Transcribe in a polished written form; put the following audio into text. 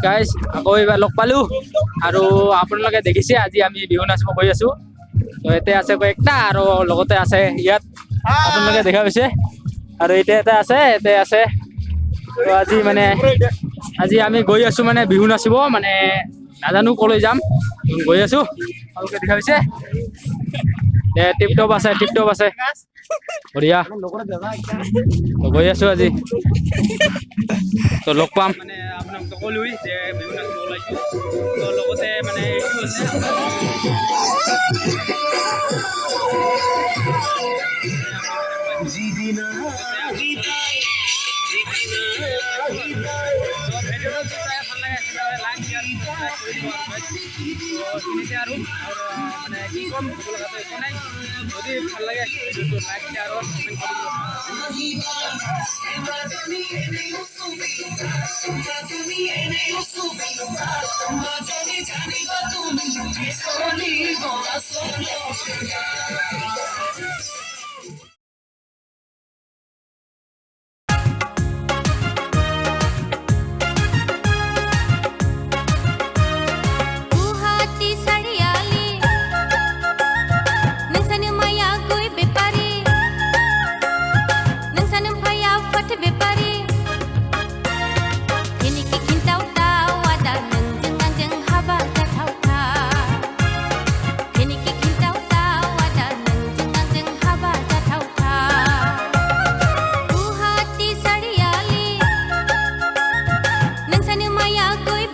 guys আকৌ এইবাৰ লগ পালো আৰু আপোনালোকে দেখিছে আজি আমি বিহু নাচিব গৈ আছো তো ইয়াতে আছে কয়েকটা আৰু লগতে আছে ইয়াত আপোনালোকে দেখা পাইছে আৰু এতিয়া এটা আছে ইয়াতে আছে তো আজি আমি গৈ আছো মানে বিহু নাচিব মানে নাজানো কলৈ যাম গৈ আছো আপোনালোকে দেখা পাইছে টিপটপ আছে বঢ়িয়া তো গৈ আছো আজি তো লগ পাম মানে আপোনাক ক'লোই যে বিহু নাচিব ওলাইছো তো লগতে মানে এইটো আছে আৰু মানে কি ক'ম লগাটো একো নাই যদি ভাল লাগে ভিডিঅ'টো লাইক শ্বেয়াৰ আৰু কমেণ্ট কৰিব Maya koi